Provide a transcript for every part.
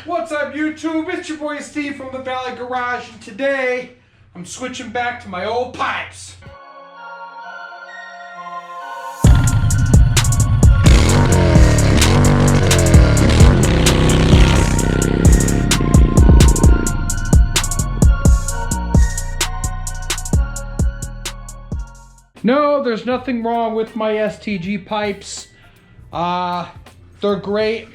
What's up, YouTube? It's your boy Steve from the Valley Garage, and today I'm switching back to my old pipes. No, there's nothing wrong with my STG pipes. They're great.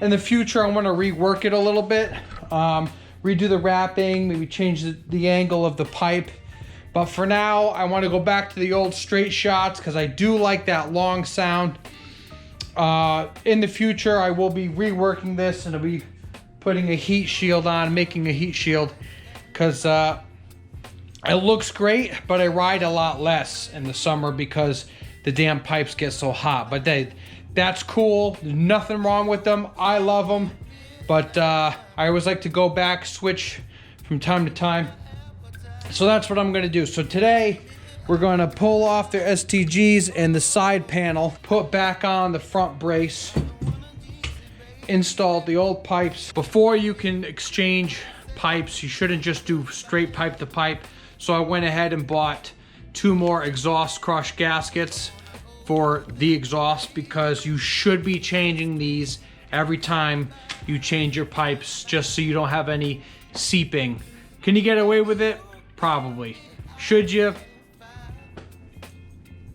In the future, I'm gonna rework it a little bit. Redo the wrapping, maybe change the angle of the pipe. But for now, I wanna go back to the old straight shots because I do like that long sound. In the future, I will be reworking this and I'll be putting a heat shield on, making a heat shield, because it looks great, but I ride a lot less in the summer because the damn pipes get so hot. But that's cool. There's nothing wrong with them. I love them. But I always like to go back, switch from time to time. So that's what I'm going to do. So today, we're going to pull off the STGs and the side panel, put back on the front brace, install the old pipes. Before you can exchange pipes, you shouldn't just do straight pipe to pipe. So I went ahead and bought 2 more exhaust crush gaskets for the exhaust, because you should be changing these every time you change your pipes, just so you don't have any seeping. Can you get away with it? Probably. Should you?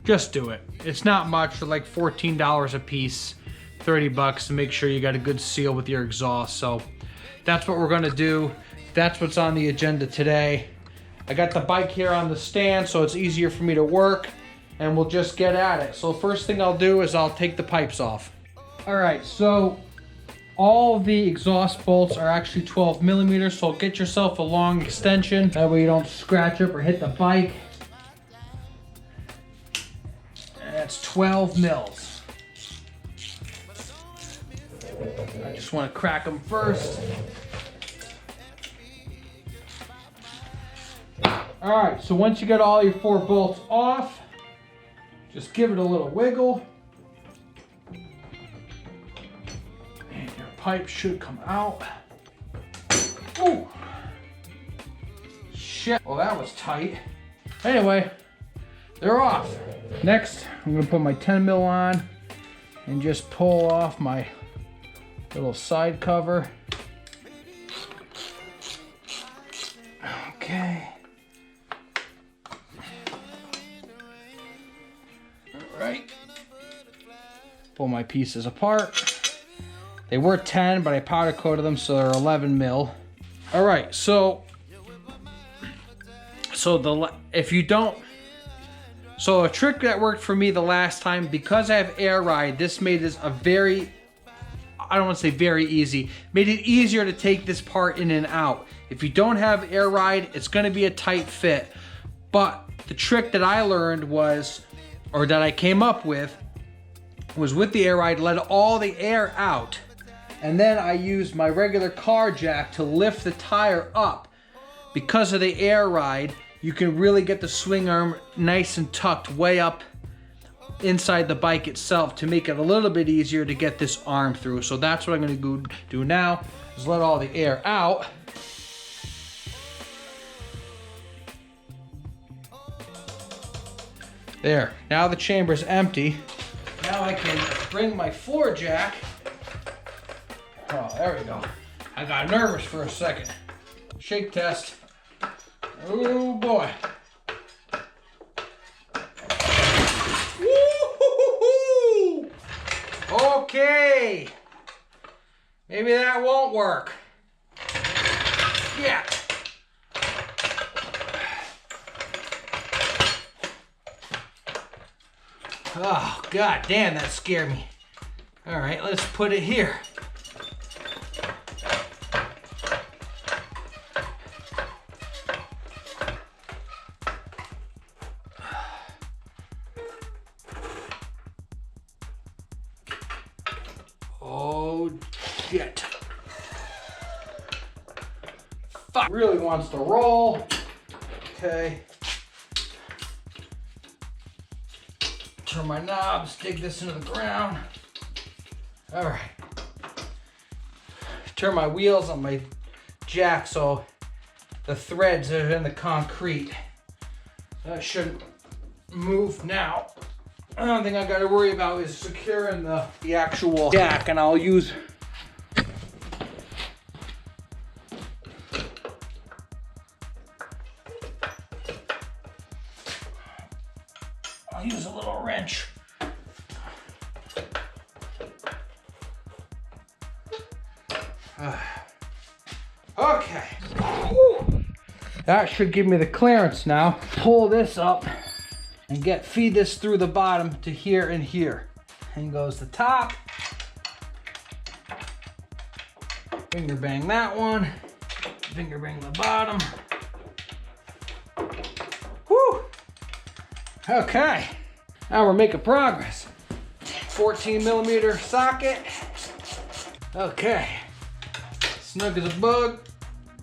Just do it. It's not much, for like $14 a piece, 30 bucks to make sure you got a good seal with your exhaust. So that's what we're gonna do. That's what's on the agenda today. I got the bike here on the stand, so it's easier for me to work, and we'll just get at it. So first thing I'll do is I'll take the pipes off. All right, so all the exhaust bolts are actually 12 millimeters, so get yourself a long extension. That way you don't scratch up or hit the bike. And that's 12 mils. I just want to crack them first. All right, so once you get all your 4 bolts off, just give it a little wiggle. And your pipe should come out. Ooh. Shit, well that was tight. Anyway, they're off. Next, I'm gonna put my 10 mil on and just pull off my little side cover. Okay. Right. Pull my pieces apart. They were 10, but I powder coated them, so they're 11 mil. All right, so a trick that worked for me the last time, because I have air ride, this made this a very, I don't want to say very easy, made it easier to take this part in and out. If you don't have air ride, it's going to be a tight fit. But the trick that I learned was, or that I came up with the air ride, let all the air out, and then I used my regular car jack to lift the tire up. Because of the air ride, you can really get the swing arm nice and tucked way up inside the bike itself to make it a little bit easier to get this arm through. So that's what I'm going to do now, is let all the air out. There, now the chamber's empty. Now I can bring my floor jack. Oh, there we go. I got nervous for a second. Shake test. Oh boy. Woo-hoo-hoo-hoo! Okay. Maybe that won't work. Yeah. Oh, god damn, that scared me. All right, let's put it here. Oh, shit. Fuck. Really wants to roll. Okay. Turn my knobs, dig this into the ground. All right. turn my wheels on my jack so the threads that are in the concrete that shouldn't move now. The only thing I got to worry about is securing the actual jack, and I'll use a little wrench. Okay. Whew. That should give me the clearance now. Pull this up and feed this through the bottom to here and here. And goes the top. Finger bang that one. Finger bang the bottom. Whew. Okay. Now we're making progress. 14mm socket. Okay. Snug as a bug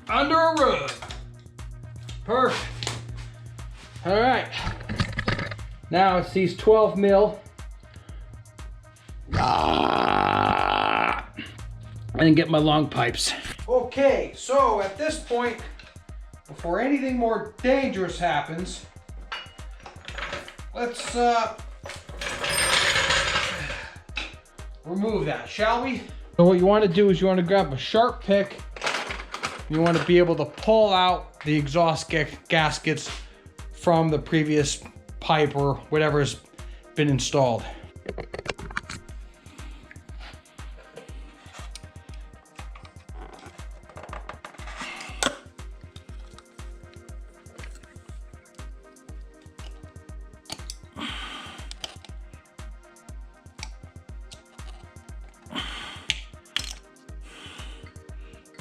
under a rug. Perfect. All right. Now it's these 12mm. And get my long pipes. Okay, so at this point, before anything more dangerous happens, let's remove that, shall we? So what you want to do is you want to grab a sharp pick. You want to be able to pull out the exhaust gaskets from the previous pipe or whatever's been installed.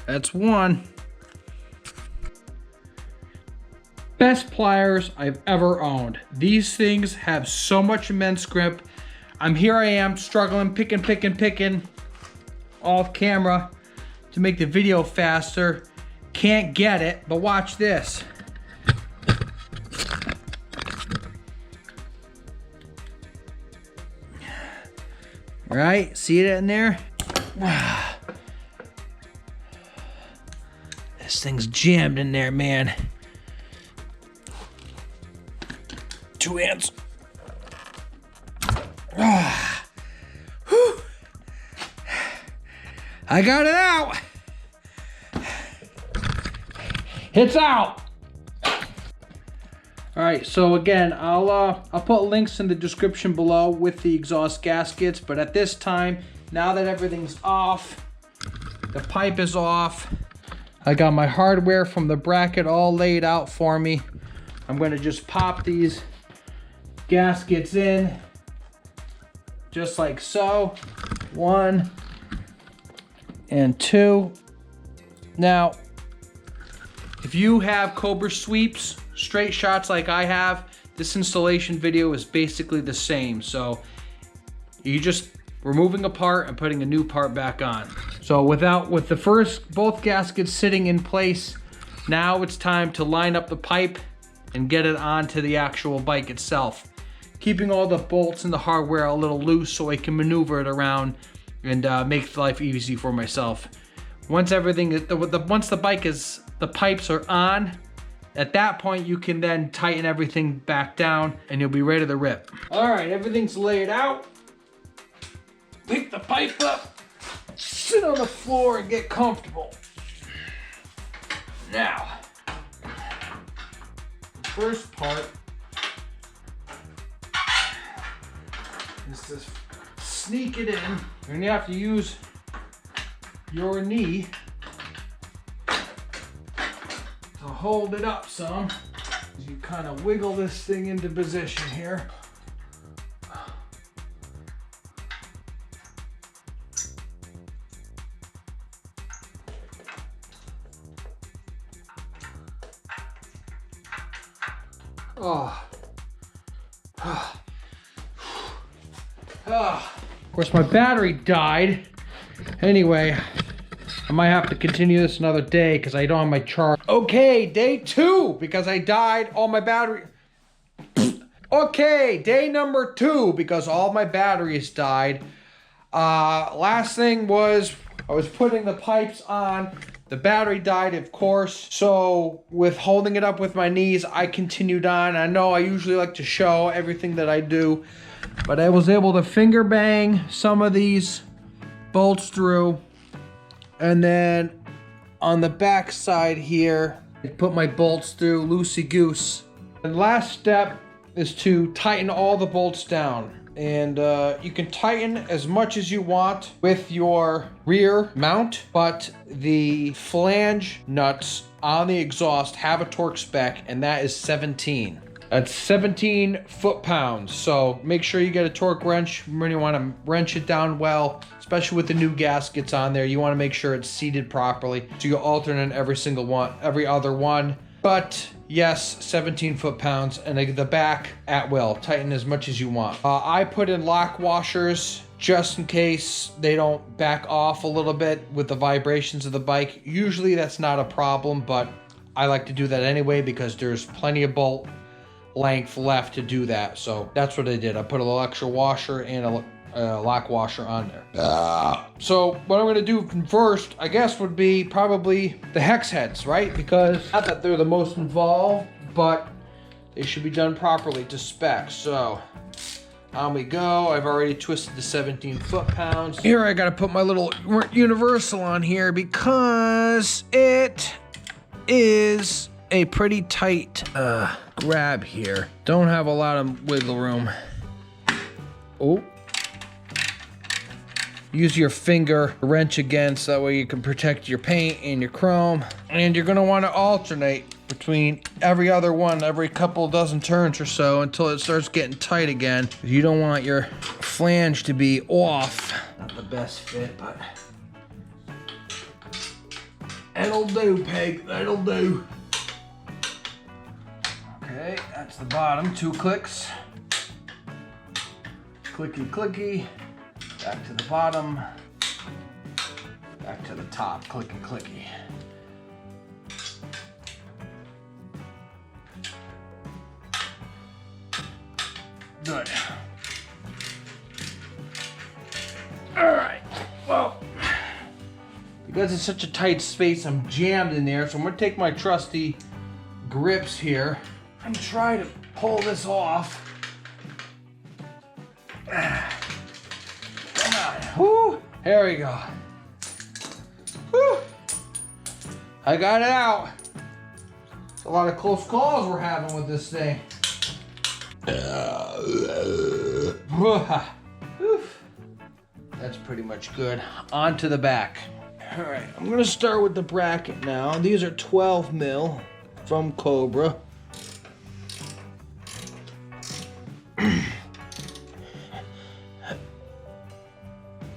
That's one. Best pliers I've ever owned. These things have so much immense grip. I am struggling, picking off camera to make the video faster. Can't get it, but watch this. Right, see it in there? This thing's jammed in there, man. 2 hands. I got it out. It's out. All right, so again, I'll put links in the description below with the exhaust gaskets, but at this time, now that everything's off, the pipe is off, I got my hardware from the bracket all laid out for me. I'm gonna just pop these gaskets in, just like so. 1 and 2. Now, if you have Cobra sweeps, straight shots like I have, this installation video is basically the same. So you just removing a part and putting a new part back on. So with both gaskets sitting in place, now it's time to line up the pipe and get it onto the actual bike itself. Keeping all the bolts and the hardware a little loose so I can maneuver it around and make life easy for myself. Once the pipes are on, at that point you can then tighten everything back down and you'll be ready to rip. All right, everything's laid out. Pick the pipe up, sit on the floor and get comfortable. Now, the first part is to sneak it in. You're gonna have to use your knee to hold it up some. You kind of wiggle this thing into position here. Of course, my battery died. Anyway, I might have to continue this another day because I don't have my charge. Okay, day 2 because I died. All my battery. Okay, day number 2 because all my batteries died. Last thing was I was putting the pipes on. The battery died, of course. So with holding it up with my knees, I continued on. I know I usually like to show everything that I do, but I was able to finger bang some of these bolts through. And then on the back side here, I put my bolts through loosey goose. And last step is to tighten all the bolts down. And you can tighten as much as you want with your rear mount, but the flange nuts on the exhaust have a torque spec, and that is 17. That's 17 foot-pounds. So make sure you get a torque wrench when you want to wrench it down well, especially with the new gaskets on there. You want to make sure it's seated properly, so you alternate every single one, every other one. But yes, 17 foot-pounds, and the back at will. Tighten as much as you want. I put in lock washers just in case they don't back off a little bit with the vibrations of the bike. Usually that's not a problem, but I like to do that anyway because there's plenty of bolt length left to do that. So that's what I did. I put a little extra washer and a lock washer on there. So what I'm gonna do first, I guess, would be probably the hex heads, right? Because not that they're the most involved, but they should be done properly to spec. So on we go. I've already twisted the 17 foot-pounds. Here I gotta put my little universal on here because it is a pretty tight grab here. Don't have a lot of wiggle room. Oh. Use your finger wrench against, that way you can protect your paint and your chrome. And you're gonna wanna alternate between every other one, every couple dozen turns or so until it starts getting tight again. You don't want your flange to be off. Not the best fit, but that'll do, Peg, that'll do. Okay, that's the bottom, 2 clicks. Clicky, clicky. Back to the bottom, back to the top, clicky, clicky. Good. All right, well, because it's such a tight space, I'm jammed in there, so I'm gonna take my trusty grips here and try to pull this off. Whew, there we go. Whew. I got it out. It's a lot of close calls we're having with this thing. That's pretty much good. On to the back. All right, I'm gonna start with the bracket now. These are 12 mil from Cobra.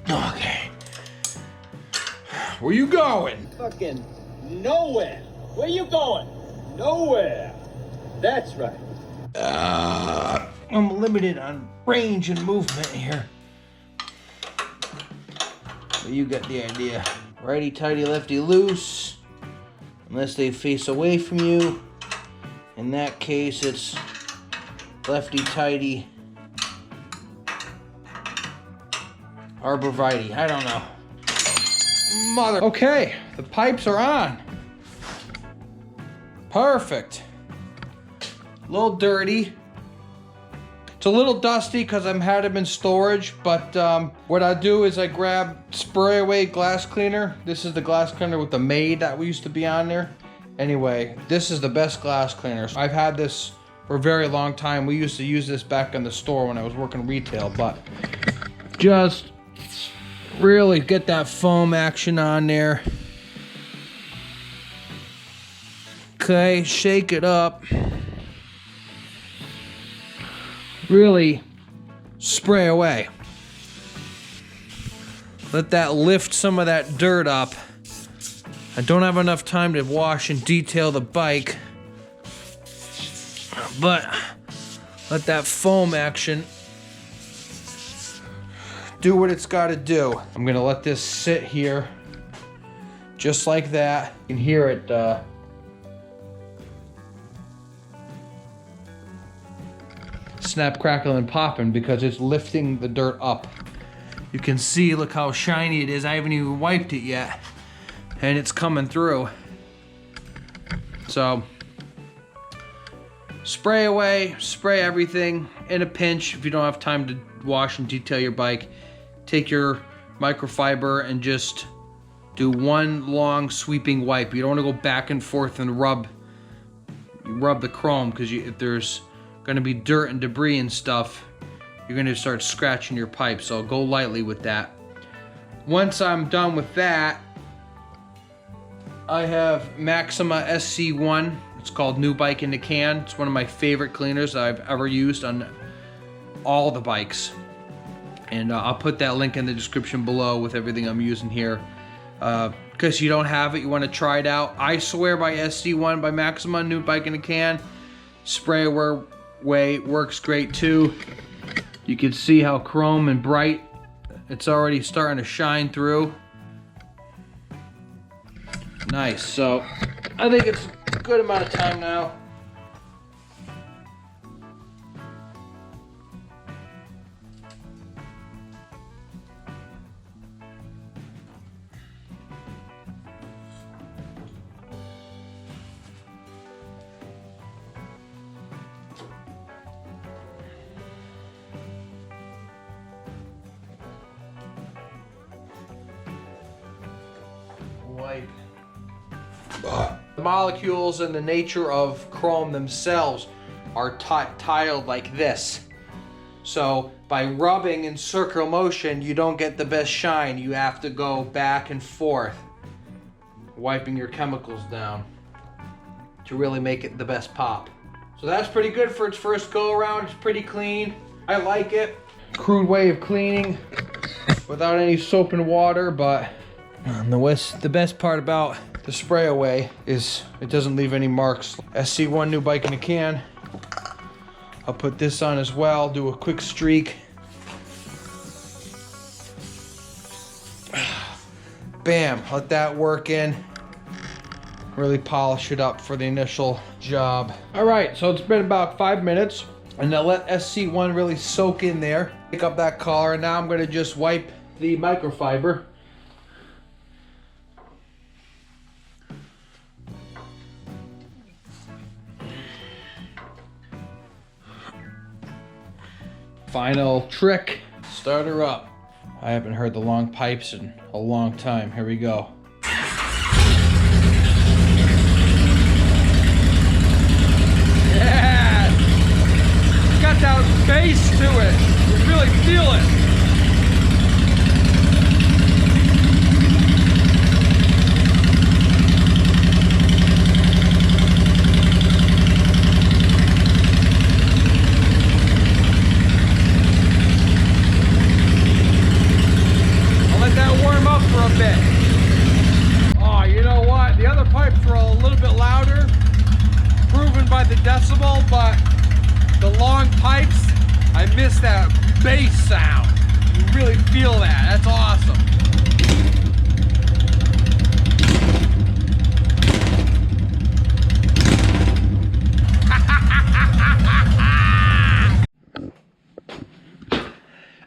Okay. Where you going? Fucking nowhere. Where you going? Nowhere. That's right. I'm limited on range and movement here. But you get the idea. Righty tighty, lefty loose. Unless they face away from you. In that case, it's lefty tighty. Arborvitae, I don't know. Mother. Okay, the pipes are on. Perfect. A little dirty. It's a little dusty because I've had them in storage, but what I do is I grab spray away glass cleaner. This is the glass cleaner with the Maid that we used to be on there. Anyway, this is the best glass cleaner. I've had this for a very long time. We used to use this back in the store when I was working retail, but just really get that foam action on there. Okay, shake it up. Really spray away. Let that lift some of that dirt up. I don't have enough time to wash and detail the bike, but let that foam action do what it's got to do. I'm gonna let this sit here just like that. You can hear it snap, crackle, and popping because it's lifting the dirt up. You can see, look how shiny it is. I haven't even wiped it yet. And it's coming through. So, spray away, spray everything in a pinch. If you don't have time to wash and detail your bike, take your microfiber and just do one long sweeping wipe. You don't want to go back and forth and rub the chrome, because if there's going to be dirt and debris and stuff, you're going to start scratching your pipe. So go lightly with that. Once I'm done with that, I have Maxima SC1. It's called New Bike in a Can. It's one of my favorite cleaners I've ever used on all the bikes. And I'll put that link in the description below with everything I'm using here. Because you don't have it, you want to try it out. I swear by SC1 by Maxima, New Bike in a Can. Spray away works great too. You can see how chrome and bright it's already starting to shine through. Nice. So I think it's a good amount of time now. Wipe. The molecules and the nature of chrome themselves are tiled like this. So by rubbing in circular motion, you don't get the best shine. You have to go back and forth, wiping your chemicals down to really make it the best pop. So that's pretty good for its first go around. It's pretty clean. I like it. Crude way of cleaning without any soap and water, but the best part about the spray away is it doesn't leave any marks. SC1 New Bike in a Can. I'll put this on as well, do a quick streak. Bam, let that work in. Really polish it up for the initial job. All right, so it's been about 5 minutes, and now let SC1 really soak in there. Pick up that collar, and now I'm gonna just wipe the microfiber. Final trick, start her up. I haven't heard the long pipes in a long time. Here we go. Yeah! It's got that bass to it. You really feel it. The decibel, but the long pipes, I miss that bass sound. You really feel that. That's awesome.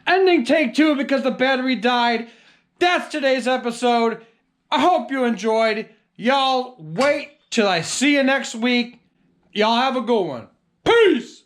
Ending take 2 because the battery died. That's today's episode. I hope you enjoyed. Y'all wait till I see you next week. Y'all have a good one. Peace!